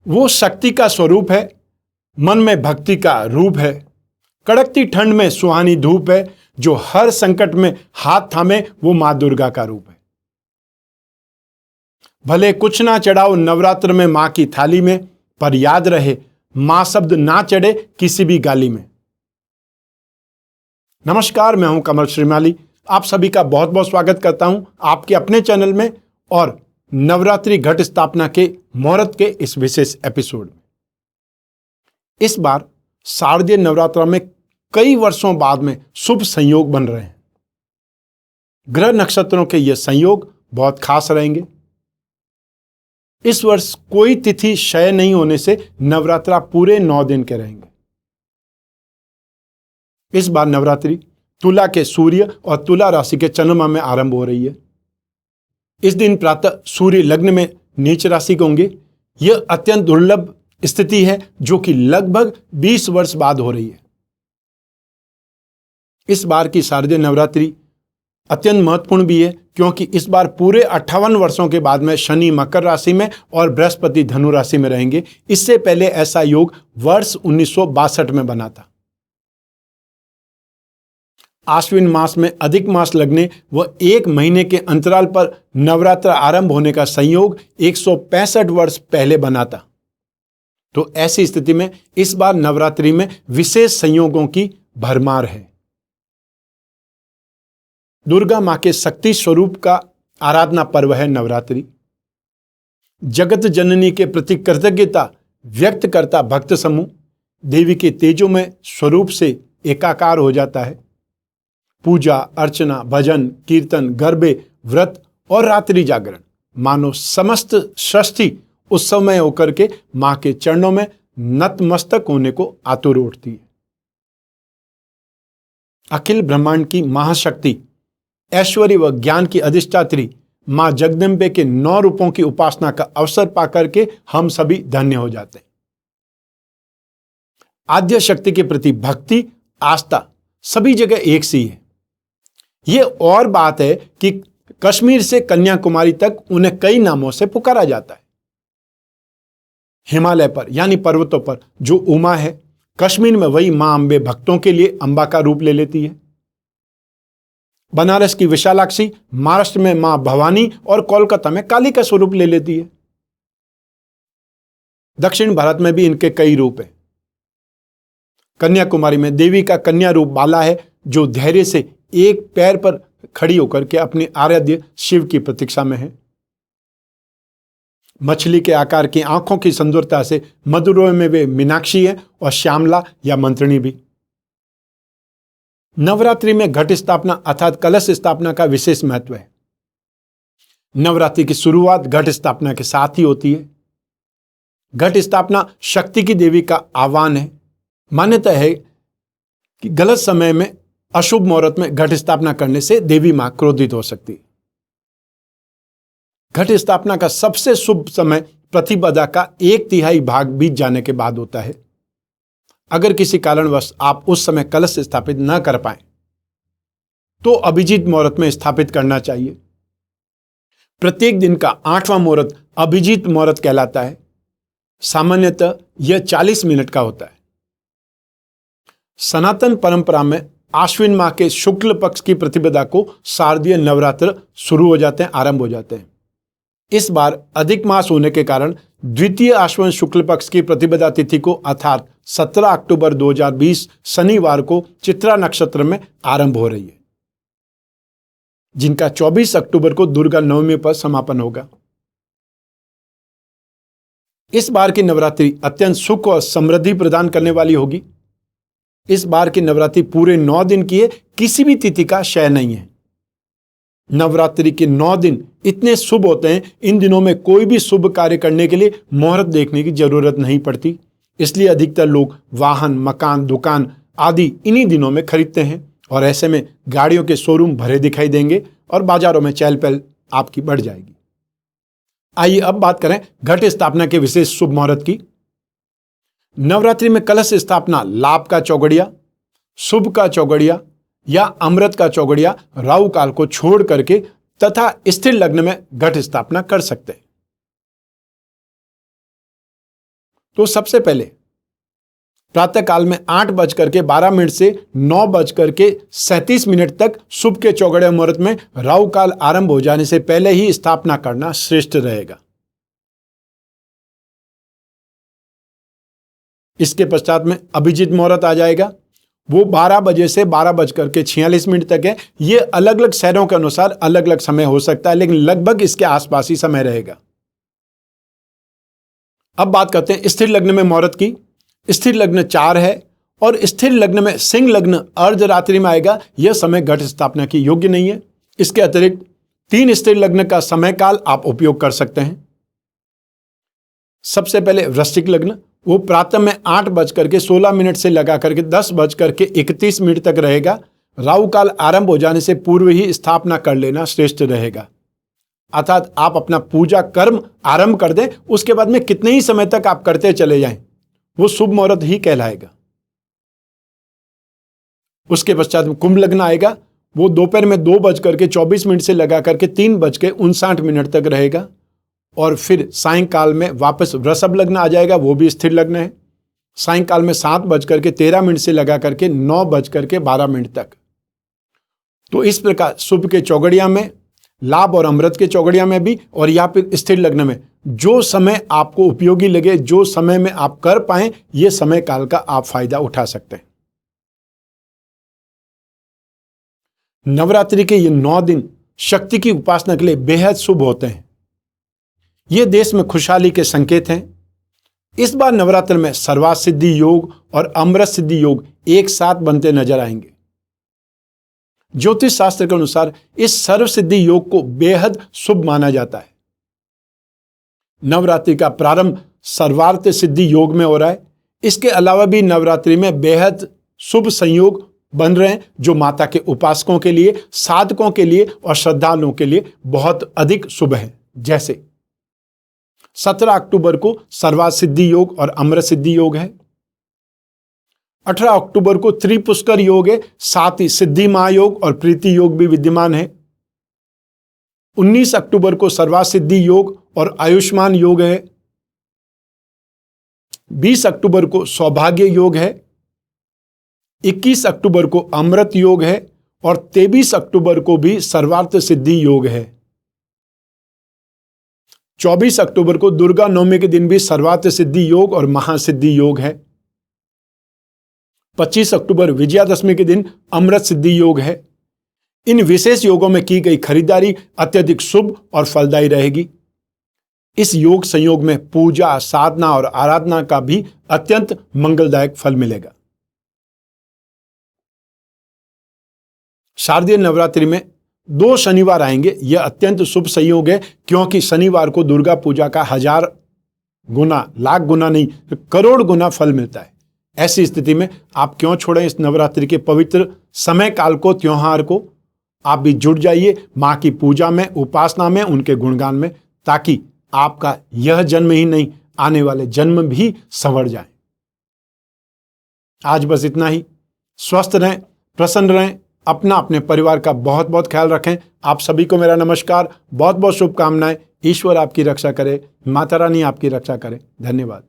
वो शक्ति का स्वरूप है, मन में भक्ति का रूप है। कड़कती ठंड में सुहानी धूप है, जो हर संकट में हाथ थामे वो मां दुर्गा का रूप है। भले कुछ ना चढ़ाओ नवरात्र में मां की थाली में, पर याद रहे मां शब्द ना चढ़े किसी भी गाली में। नमस्कार, मैं हूं कमल श्रीमाली। आप सभी का बहुत बहुत स्वागत करता हूं आपके अपने चैनल में और नवरात्रि घट स्थापना के मुहूर्त के इस विशेष एपिसोड में। इस बार शारदीय नवरात्र में कई वर्षों बाद में शुभ संयोग बन रहे हैं। ग्रह नक्षत्रों के ये संयोग बहुत खास रहेंगे। इस वर्ष कोई तिथि क्षय नहीं होने से नवरात्रा पूरे 9 दिन के रहेंगे। इस बार नवरात्रि तुला के सूर्य और तुला राशि के चंद्रमा में आरंभ हो रही है। इस दिन प्रातः सूर्य लग्न में नीच राशि के होंगे। यह अत्यंत दुर्लभ स्थिति है जो कि लगभग 20 वर्ष बाद हो रही है। इस बार की शारदीय नवरात्रि अत्यंत महत्वपूर्ण भी है, क्योंकि इस बार पूरे 58 वर्षों के बाद में शनि मकर राशि में और बृहस्पति धनु राशि में रहेंगे। इससे पहले ऐसा योग वर्ष 1962 में बना था। आश्विन मास में अधिक मास लगने व 1 महीने के अंतराल पर नवरात्र आरंभ होने का संयोग 165 वर्ष पहले बना था। तो ऐसी स्थिति में इस बार नवरात्रि में विशेष संयोगों की भरमार है। दुर्गा मां के शक्ति स्वरूप का आराधना पर्व है नवरात्रि। जगत जननी के प्रति कृतज्ञता व्यक्त करता भक्त समूह देवी के तेजोमय स्वरूप से एकाकार हो जाता है। पूजा अर्चना, भजन कीर्तन, गरबे, व्रत और रात्रि जागरण मानो समस्त सृष्टि उत्सवमय होकर के मां के चरणों में नतमस्तक होने को आतुर उठती है। अखिल ब्रह्मांड की महाशक्ति, ऐश्वर्य व ज्ञान की अधिष्ठात्री मां जगदम्बे के 9 रूपों की उपासना का अवसर पाकर के हम सभी धन्य हो जाते हैं। आद्य शक्ति के प्रति भक्ति, आस्था सभी जगह एक सी है। यह और बात है कि कश्मीर से कन्याकुमारी तक उन्हें कई नामों से पुकारा जाता है। हिमालय पर यानी पर्वतों पर जो उमा है, कश्मीर में वही मां अंबे भक्तों के लिए अंबा का रूप ले लेती है। बनारस की विशालाक्षी महाराष्ट्र में मां भवानी और कोलकाता में काली का स्वरूप ले लेती है। दक्षिण भारत में भी इनके कई रूप हैं। कन्याकुमारी में देवी का कन्या रूप बाला है, जो धैर्य से एक पैर पर खड़ी होकर के अपने आराध्य शिव की प्रतीक्षा में है। मछली के आकार की आंखों की सुंदरता से मधुरोय में वे मीनाक्षी है और श्यामला या मंत्रिणी भी। नवरात्रि में घट स्थापना अर्थात कलश स्थापना का विशेष महत्व है। नवरात्रि की शुरुआत घट स्थापना के साथ ही होती है। घट स्थापना शक्ति की देवी का आह्वान है। मान्यता है कि गलत समय में अशुभ मुहूर्त में घट स्थापना करने से देवी मां क्रोधित हो सकती है। घट स्थापना का सबसे शुभ समय प्रतिपदा का 1/3 भाग बीत जाने के बाद होता है। अगर किसी कारणवश आप उस समय कलश स्थापित न कर पाए तो अभिजीत मुहूर्त में स्थापित करना चाहिए। प्रत्येक दिन का 8वां मुहूर्त अभिजीत मुहूर्त कहलाता है। सामान्यतः यह 40 मिनट का होता है। सनातन परंपरा में आश्विन माह के शुक्ल पक्ष की प्रतिपदा को शारदीय नवरात्र शुरू हो जाते हैं, आरंभ हो जाते हैं। इस बार अधिक मास होने के कारण द्वितीय आश्विन शुक्ल पक्ष की प्रतिपदा तिथि को अर्थात 17 अक्टूबर 2020 शनिवार को चित्रा नक्षत्र में आरंभ हो रही है, जिनका 24 अक्टूबर को दुर्गा नवमी पर समापन होगा। इस बार की नवरात्रि अत्यंत सुख और समृद्धि प्रदान करने वाली होगी। इस बार की नवरात्रि पूरे 9 दिन की है, किसी भी तिथि का क्षय नहीं है। नवरात्रि के 9 दिन इतने शुभ होते हैं, इन दिनों में कोई भी शुभ कार्य करने के लिए मुहूर्त देखने की जरूरत नहीं पड़ती। इसलिए अधिकतर लोग वाहन, मकान, दुकान आदि इन्हीं दिनों में खरीदते हैं और ऐसे में गाड़ियों के शोरूम भरे दिखाई देंगे और बाजारों में चहल पहल आपकी बढ़ जाएगी। आइए अब बात करें घट स्थापना के विशेष शुभ मुहूर्त की। नवरात्रि में कलश स्थापना लाभ का चौगड़िया, शुभ का चौगड़िया या अमृत का चौगड़िया राहु काल को छोड़ करके तथा स्थिर लग्न में घट स्थापना कर सकते हैं। तो सबसे पहले प्रातः काल में 8:12 से 9:37 तक शुभ के चौगड़े मुहूर्त में राहु काल आरंभ हो जाने से पहले ही स्थापना करना श्रेष्ठ रहेगा। इसके पश्चात में अभिजीत मुहूर्त आ जाएगा, वो 12 बजे से 12:46 तक है। ये अलग अलग शहरों के अनुसार अलग अलग समय हो सकता है, लेकिन लगभग इसके आसपास ही समय रहेगा। अब बात करते हैं स्थिर लग्न में मुहूर्त की। स्थिर लग्न 4 है और स्थिर लग्न में सिंह लग्न अर्धरात्रि में आएगा। यह समय घट स्थापना की योग्य नहीं है। इसके अतिरिक्त 3 स्थिर लग्न का समय काल आप उपयोग कर सकते हैं। सबसे पहले वृश्चिक लग्न, वो प्रातः में 8:16 से लगा करके 10:31 तक रहेगा। राहु काल आरंभ हो जाने से पूर्व ही स्थापना कर लेना श्रेष्ठ रहेगा। अर्थात आप अपना पूजा कर्म आरंभ कर दें, उसके बाद में कितने ही समय तक आप करते चले जाएं, वो शुभ मुहूर्त ही कहलाएगा। उसके पश्चात कुंभ लग्न आएगा, वो दोपहर में 2:24 से लगा करके 3:59 तक रहेगा। और फिर सायंकाल में वापस वृषभ लग्न आ जाएगा, वो भी स्थिर लग्न है। सायंकाल में 7:13 से लगा करके 9:12 तक। तो इस प्रकार शुभ के चौगड़िया में, लाभ और अमृत के चौगड़िया में भी, और या फिर स्थिर लग्न में जो समय आपको उपयोगी लगे, जो समय में आप कर पाए, ये समय काल का आप फायदा उठा सकते हैं। नवरात्रि के ये 9 दिन शक्ति की उपासना के लिए बेहद शुभ होते हैं। ये देश में खुशहाली के संकेत हैं। इस बार नवरात्र में सर्वार्थ सिद्धि योग और अमृत सिद्धि योग एक साथ बनते नजर आएंगे। ज्योतिष शास्त्र के अनुसार इस सर्व सिद्धि योग को बेहद शुभ माना जाता है। नवरात्रि का प्रारंभ सर्वार्थ सिद्धि योग में हो रहा है। इसके अलावा भी नवरात्रि में बेहद शुभ संयोग बन रहे हैं, जो माता के उपासकों के लिए, साधकों के लिए और श्रद्धालुओं के लिए बहुत अधिक शुभ है। जैसे 17 अक्टूबर को सर्वार्थ सिद्धि योग और अमृत सिद्धि योग है। 18 अक्टूबर को त्रिपुष्कर योग है, साथ ही सिद्धि महायोग और प्रीति योग भी विद्यमान है। 19 अक्टूबर को सर्वार्थ सिद्धि योग और आयुष्मान योग है। 20 अक्टूबर को सौभाग्य योग है। 21 अक्टूबर को अमृत योग है और 23 अक्टूबर को भी सर्वार्थ सिद्धि योग है। 24 अक्टूबर को दुर्गा नवमी के दिन भी सर्वार्थ सिद्धि योग और महासिद्धि योग है। 25 अक्टूबर विजयादशमी के दिन अमृत सिद्धि योग है। इन विशेष योगों में की गई खरीदारी अत्यधिक शुभ और फलदायी रहेगी। इस योग संयोग में पूजा, साधना और आराधना का भी अत्यंत मंगलदायक फल मिलेगा। शारदीय नवरात्रि में 2 शनिवार आएंगे। यह अत्यंत शुभ संयोग है, क्योंकि शनिवार को दुर्गा पूजा का 1000 गुना, लाख गुना नहीं, करोड़ गुना फल मिलता है। ऐसी स्थिति में आप क्यों छोड़ें इस नवरात्रि के पवित्र समय काल को, त्योहार को। आप भी जुट जाइए मां की पूजा में, उपासना में, उनके गुणगान में, ताकि आपका यह जन्म ही नहीं, आने वाले जन्म भी संवर जाए। आज बस इतना ही। स्वस्थ रहें, प्रसन्न रहें, अपना, अपने परिवार का बहुत बहुत ख्याल रखें। आप सभी को मेरा नमस्कार, बहुत बहुत शुभकामनाएं। ईश्वर आपकी रक्षा करे, माता रानी आपकी रक्षा करे। धन्यवाद।